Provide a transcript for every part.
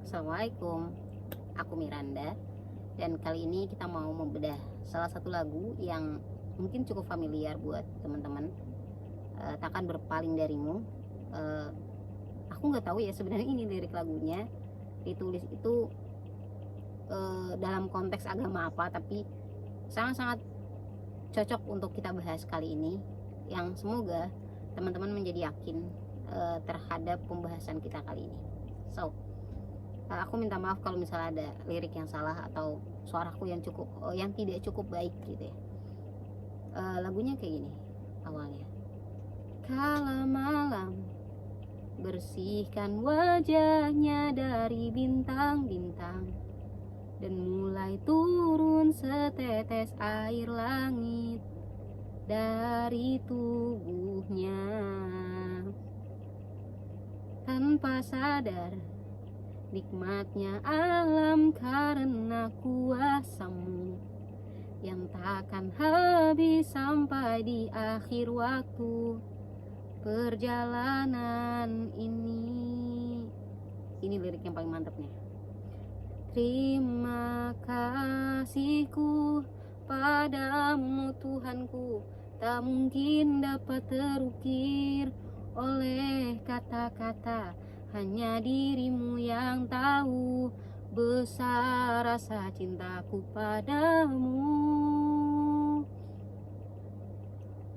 Assalamualaikum, aku Miranda, dan kali ini kita mau membedah salah satu lagu yang mungkin cukup familiar buat teman-teman. Takkan berpaling darimu. Aku nggak tahu ya sebenarnya ini lirik lagunya ditulis itu dalam konteks agama apa, tapi sangat-sangat cocok untuk kita bahas kali ini, yang semoga teman-teman menjadi yakin terhadap pembahasan kita kali ini. So, aku minta maaf kalau misalnya ada lirik yang salah atau suaraku yang tidak cukup baik gitu ya. Lagunya kayak gini awalnya. Kala malam bersihkan wajahnya dari bintang-bintang, dan mulai turun setetes air langit dari tubuhnya. Tanpa sadar nikmatnya alam karena kuasamu yang takkan habis sampai di akhir waktu perjalanan ini. Ini lirik yang paling mantapnya. Terima kasihku padamu Tuhanku, tak mungkin dapat terukir oleh kata-kata. Hanya dirimu yang tahu besar rasa cintaku padamu.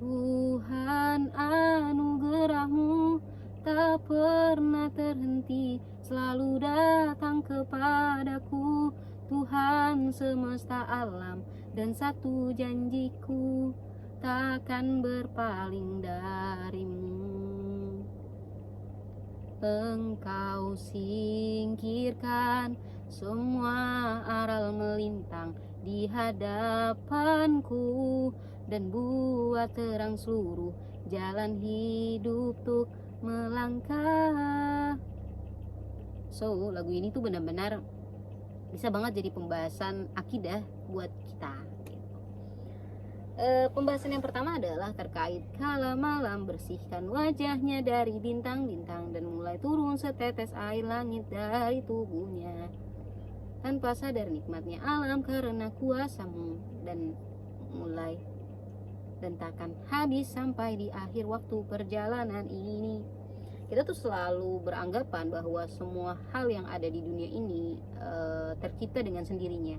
Tuhan, anugerahmu tak pernah terhenti, selalu datang kepadaku. Tuhan semesta alam, dan satu janjiku, takkan berpaling darimu. Engkau singkirkan semua aral melintang di hadapanku, dan buat terang seluruh jalan hidup untuk melangkah. So, lagu ini tuh benar-benar bisa banget jadi pembahasan akidah buat kita. Pembahasan yang pertama adalah terkait kala malam bersihkan wajahnya dari bintang-bintang, dan mulai turun setetes air langit dari tubuhnya. Tanpa sadar nikmatnya alam karena kuasamu, dan takkan habis sampai di akhir waktu perjalanan ini. Kita tuh selalu beranggapan bahwa semua hal yang ada di dunia ini tercipta dengan sendirinya.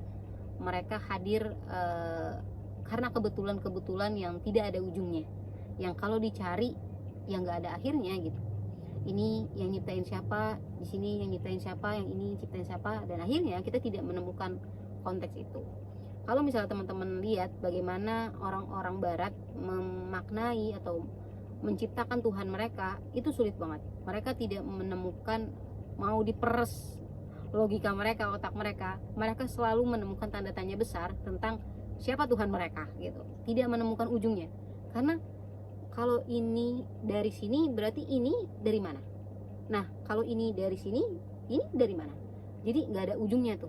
Mereka hadir karena kebetulan yang tidak ada ujungnya, yang kalau dicari yang nggak ada akhirnya gitu. Ini yang nyiptain siapa, di sini yang nyiptain siapa, yang ini nyiptain siapa, dan akhirnya kita tidak menemukan konteks itu. Kalau misalnya teman-teman lihat bagaimana orang-orang barat memaknai atau menciptakan Tuhan mereka, itu sulit banget. Mereka tidak menemukan, mau diperes logika mereka, otak mereka selalu menemukan tanda tanya besar tentang siapa Tuhan mereka gitu. Tidak menemukan ujungnya. Karena kalau ini dari sini berarti ini dari mana? Nah, kalau ini dari sini, ini dari mana? Jadi nggak ada ujungnya tuh.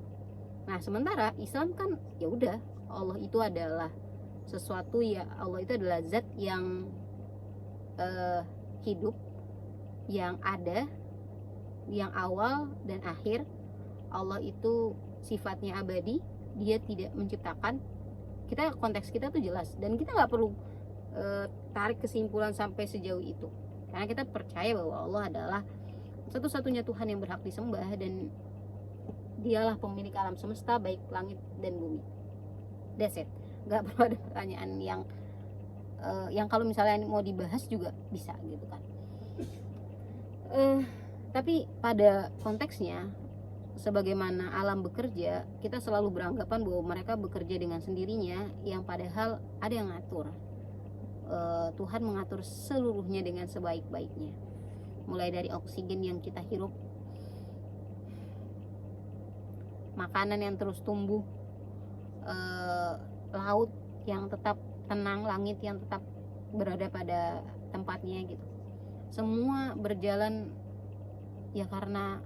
Nah, sementara Islam kan ya udah, Allah itu adalah sesuatu ya, Allah itu adalah zat yang hidup, yang ada, yang awal dan akhir. Allah itu sifatnya abadi, dia tidak menciptakan. Konteks kita tuh jelas, dan kita nggak perlu tarik kesimpulan sampai sejauh itu, karena kita percaya bahwa Allah adalah satu-satunya Tuhan yang berhak disembah, dan dialah pemilik alam semesta, baik langit dan bumi. That's it. Nggak perlu ada pertanyaan yang kalau misalnya mau dibahas juga bisa gitu kan. Tapi pada konteksnya, sebagaimana alam bekerja, kita selalu beranggapan bahwa mereka bekerja dengan sendirinya, yang padahal ada yang ngatur. Tuhan mengatur seluruhnya dengan sebaik-baiknya, mulai dari oksigen yang kita hirup, makanan yang terus tumbuh, laut yang tetap tenang, langit yang tetap berada pada tempatnya gitu. Semua berjalan ya karena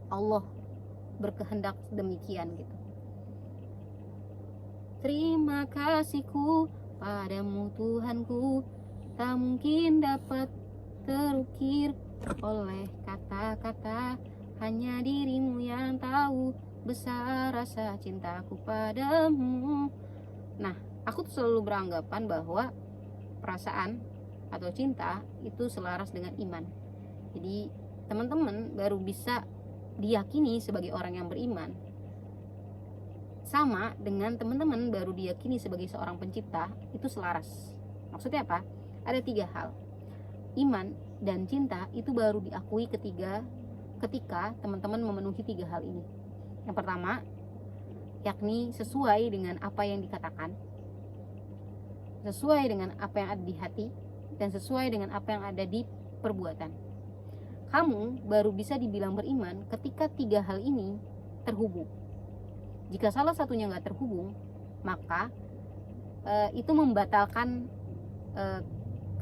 Allah berkehendak demikian gitu. Terima kasihku padamu Tuhanku, tak mungkin dapat terukir oleh kata-kata. hanya dirimu yang tahu besar rasa cintaku padamu. Nah, aku tuh selalu beranggapan bahwa perasaan atau cinta itu selaras dengan iman. Jadi teman-teman baru bisa diyakini sebagai orang yang beriman sama dengan teman-teman baru diyakini sebagai seorang pencipta itu selaras. Maksudnya apa? Ada 3 hal. Iman dan cinta itu baru diakui ketika teman-teman memenuhi 3 hal ini. Yang pertama, yakni sesuai dengan apa yang dikatakan, sesuai dengan apa yang ada di hati, dan sesuai dengan apa yang ada di perbuatan. Kamu baru bisa dibilang beriman ketika 3 hal ini terhubung. Jika salah satunya nggak terhubung, maka itu membatalkan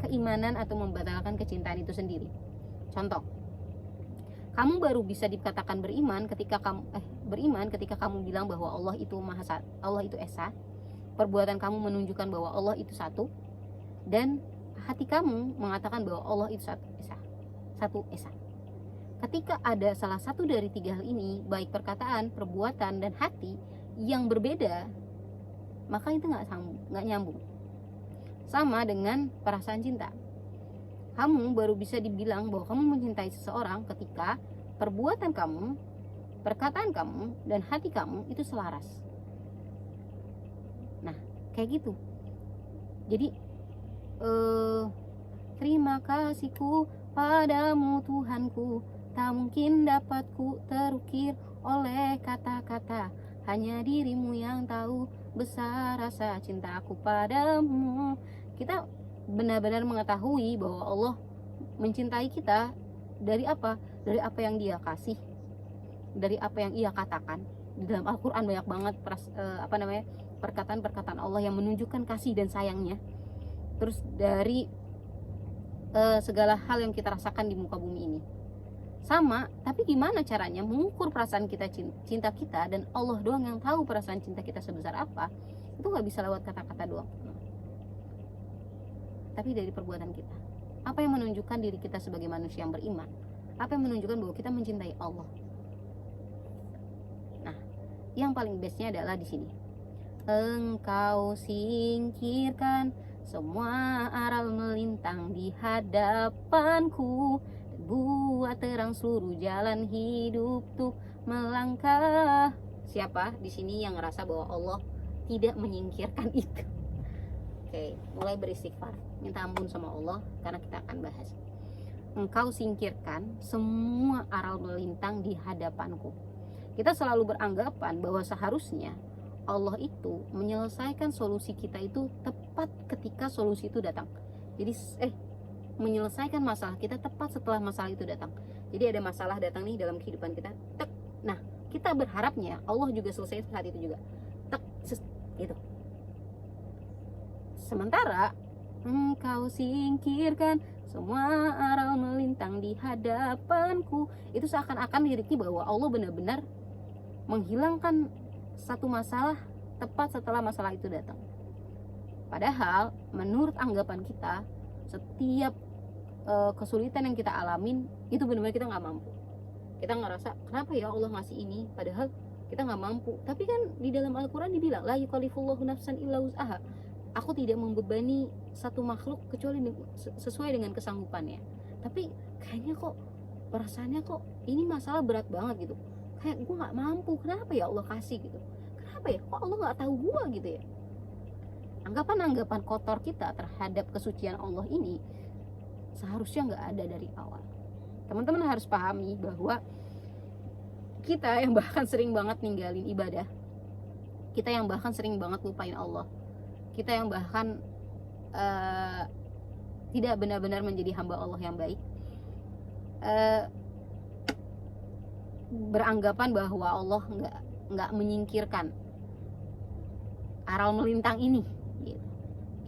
keimanan atau membatalkan kecintaan itu sendiri. Contoh, kamu baru bisa dikatakan beriman ketika kamu bilang bahwa Allah itu Allah itu esa, perbuatan kamu menunjukkan bahwa Allah itu satu, dan hati kamu mengatakan bahwa Allah itu satu esa. Ketika ada salah satu dari 3 hal ini, baik perkataan, perbuatan, dan hati yang berbeda, maka itu nggak nyambung. Sama dengan perasaan cinta. Kamu baru bisa dibilang bahwa kamu mencintai seseorang ketika perbuatan kamu, perkataan kamu, dan hati kamu itu selaras. Nah, kayak gitu. Jadi terima kasihku padamu Tuhanku, tak mungkin dapat ku terukir oleh kata-kata, hanya dirimu yang tahu besar rasa cintaku padamu. Kita benar-benar mengetahui bahwa Allah mencintai kita dari apa? Dari apa yang Dia kasih, dari apa yang Ia katakan. Di dalam Al-Quran banyak banget perkataan-perkataan Allah yang menunjukkan kasih dan sayangnya. Terus dari segala hal yang kita rasakan di muka bumi ini. Sama, tapi gimana caranya mengukur perasaan kita, cinta kita, dan Allah doang yang tahu perasaan cinta kita sebesar apa. Itu gak bisa lewat kata-kata doang, tapi dari perbuatan kita. Apa yang menunjukkan diri kita sebagai manusia yang beriman? Apa yang menunjukkan bahwa kita mencintai Allah? Nah, yang paling bestnya adalah di sini. Engkau singkirkan semua aral melintang di hadapanku, buat terang seluruh jalan hidup tuh melangkah. Siapa di sini yang ngerasa bahwa Allah tidak menyingkirkan itu? Oke, mulai beristighfar, minta ampun sama Allah, karena kita akan bahas. Engkau singkirkan semua aral melintang di hadapanku. Kita selalu beranggapan bahwa seharusnya Allah itu menyelesaikan solusi kita itu tepat ketika solusi itu datang. Jadi menyelesaikan masalah kita tepat setelah masalah itu datang. Jadi ada masalah datang nih dalam kehidupan kita, tek. Nah, kita berharapnya Allah juga selesai saat itu juga, tek, gitu. Sementara engkau singkirkan semua aral melintang di hadapanku, itu seakan-akan liriknya bahwa Allah benar-benar menghilangkan satu masalah tepat setelah masalah itu datang. Padahal menurut anggapan kita, setiap kesulitan yang kita alamin itu benar-benar kita nggak mampu. Kita ngerasa kenapa ya Allah ngasih ini, padahal kita nggak mampu. Tapi kan di dalam Al-Quran dibilang la yukallifullahu nafsan illa wus'aha. Aku tidak membebani satu makhluk kecuali sesuai dengan kesanggupannya. Tapi kayaknya kok perasaannya kok ini masalah berat banget gitu, kayak gue nggak mampu. Kenapa ya Allah kasih gitu? Kenapa ya kok Allah nggak tahu gue gitu ya? Anggapan-anggapan kotor kita terhadap kesucian Allah ini seharusnya nggak ada dari awal. Teman-teman harus pahami bahwa kita yang bahkan sering banget ninggalin ibadah, kita yang bahkan sering banget lupain Allah, kita yang bahkan tidak benar-benar menjadi hamba Allah yang baik, beranggapan bahwa Allah nggak menyingkirkan aral melintang ini gitu.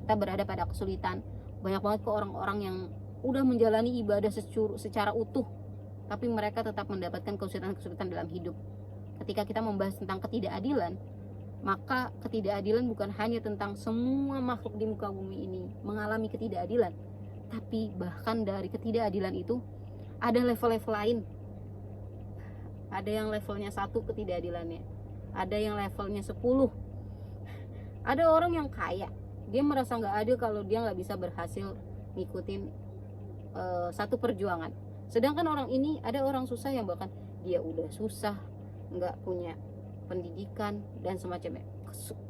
Kita berada pada kesulitan. Banyak banget kok orang-orang yang udah menjalani ibadah secara utuh, tapi mereka tetap mendapatkan kesulitan-kesulitan dalam hidup. Ketika kita membahas tentang ketidakadilan, maka ketidakadilan bukan hanya tentang semua makhluk di muka bumi ini mengalami ketidakadilan, tapi bahkan dari ketidakadilan itu ada level-level lain, ada yang levelnya 1 ketidakadilannya, ada yang levelnya 10. Ada orang yang kaya, dia merasa nggak adil kalau dia nggak bisa berhasil ngikutin satu perjuangan. Sedangkan orang ini, ada orang susah yang bahkan dia udah susah, nggak punya pendidikan dan semacamnya.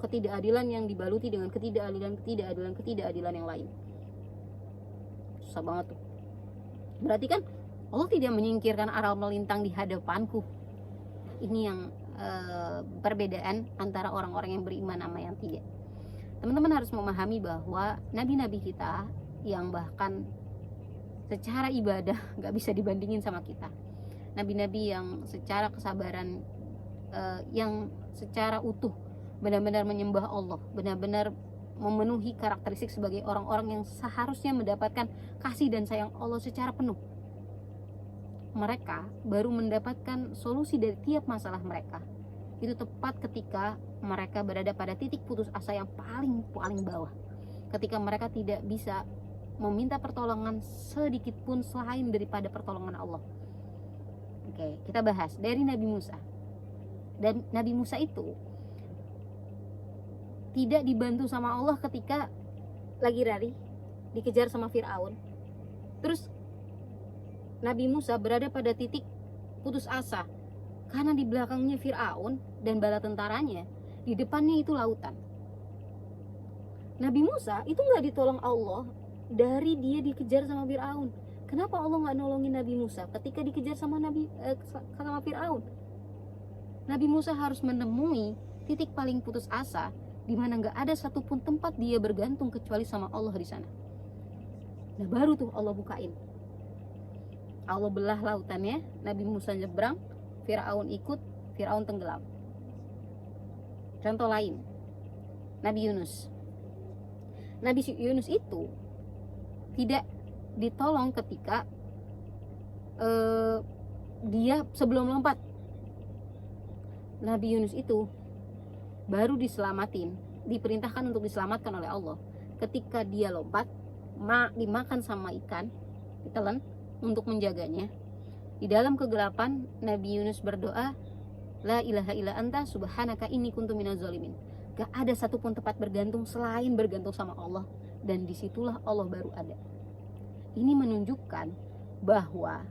Ketidakadilan yang dibaluti dengan ketidakadilan yang lain. Susah banget tuh. Berarti kan Allah tidak menyingkirkan aral melintang di hadapanku. Ini yang perbedaan antara orang-orang yang beriman sama yang tidak. Teman-teman harus memahami bahwa nabi-nabi kita yang bahkan secara ibadah gak bisa dibandingin sama kita, nabi-nabi yang secara kesabaran, yang secara utuh benar-benar menyembah Allah, benar-benar memenuhi karakteristik sebagai orang-orang yang seharusnya mendapatkan kasih dan sayang Allah secara penuh. Mereka baru mendapatkan solusi dari tiap masalah mereka itu tepat ketika mereka berada pada titik putus asa yang paling bawah, ketika mereka tidak bisa meminta pertolongan sedikit pun selain daripada pertolongan Allah. Oke, kita bahas dari Nabi Musa. Dan Nabi Musa itu tidak dibantu sama Allah ketika lagi lari dikejar sama Fir'aun. Terus Nabi Musa berada pada titik putus asa karena di belakangnya Fir'aun dan bala tentaranya, di depannya itu lautan. Nabi Musa itu nggak ditolong Allah dari dia dikejar sama Fir'aun. Kenapa Allah nggak nolongin Nabi Musa ketika dikejar sama sama Fir'aun? Nabi Musa harus menemui titik paling putus asa di mana nggak ada satupun tempat dia bergantung kecuali sama Allah di sana. Nah baru tuh Allah bukain. Allah belah lautannya, Nabi Musa nyebrang, Fir'aun ikut, Fir'aun tenggelam. Contoh lain, Nabi Yunus. Nabi Yunus itu tidak ditolong ketika dia sebelum lompat. Nabi Yunus itu baru diselamatin, diperintahkan untuk diselamatkan oleh Allah ketika dia lompat, dimakan sama ikan, ditelan untuk menjaganya. Di dalam kegelapan Nabi Yunus berdoa, la ilaha illa anta subhanaka inni kuntu minaz zalimin. Gak ada satupun tempat bergantung selain bergantung sama Allah, dan disitulah Allah baru ada. Ini menunjukkan bahwa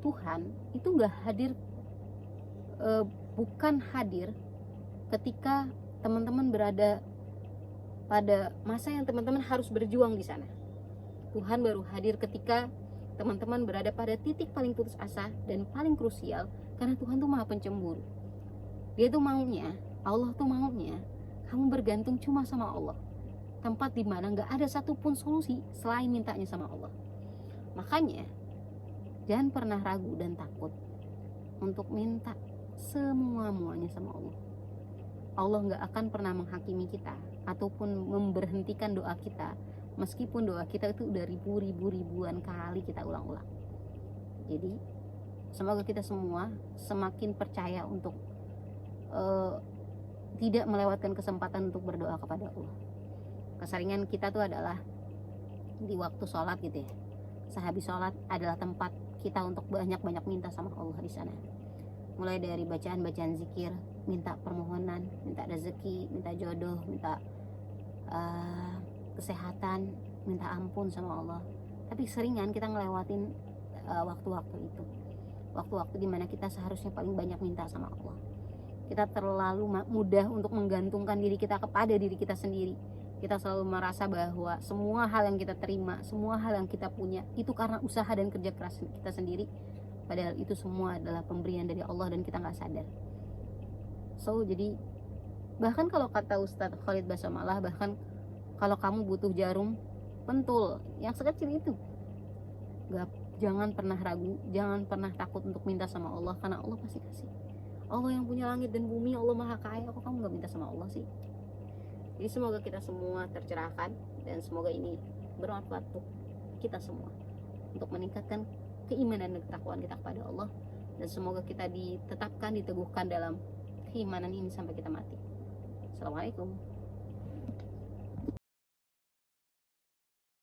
Tuhan itu gak hadir, bukan hadir ketika teman-teman berada pada masa yang teman-teman harus berjuang di sana. Tuhan baru hadir ketika teman-teman berada pada titik paling putus asa dan paling krusial, karena Tuhan tuh maha pencemburu. Dia tuh maunya, Allah tuh maunya kamu bergantung cuma sama Allah, tempat dimana gak ada satupun solusi selain mintanya sama Allah. Makanya jangan pernah ragu dan takut untuk minta semua-muanya sama Allah. Allah gak akan pernah menghakimi kita ataupun memberhentikan doa kita, meskipun doa kita itu udah ribuan kali kita ulang-ulang. Jadi semoga kita semua semakin percaya untuk tidak melewatkan kesempatan untuk berdoa kepada Allah. Keseringan kita tuh adalah di waktu sholat gitu ya. Sehabis sholat adalah tempat kita untuk banyak-banyak minta sama Allah di sana. Mulai dari bacaan-bacaan zikir, minta permohonan, minta rezeki, minta jodoh, minta kesehatan, minta ampun sama Allah. Tapi seringan kita ngelewatin waktu-waktu itu, waktu-waktu dimana kita seharusnya paling banyak minta sama Allah. Kita terlalu mudah untuk menggantungkan diri kita kepada diri kita sendiri. Kita selalu merasa bahwa semua hal yang kita terima, semua hal yang kita punya itu karena usaha dan kerja keras kita sendiri. Padahal itu semua adalah pemberian dari Allah dan kita nggak sadar. So jadi bahkan kalau kata Ustadz Khalid Basamallah, bahkan kalau kamu butuh jarum pentul yang sekecil itu, jangan pernah ragu, jangan pernah takut untuk minta sama Allah, karena Allah pasti kasih. Allah yang punya langit dan bumi, Allah maha kaya, kok kamu gak minta sama Allah sih? Jadi semoga kita semua tercerahkan, dan semoga ini bermanfaat untuk kita semua, untuk meningkatkan keimanan dan ketakwaan kita kepada Allah, dan semoga kita ditetapkan, diteguhkan dalam keimanan ini sampai kita mati. Assalamualaikum.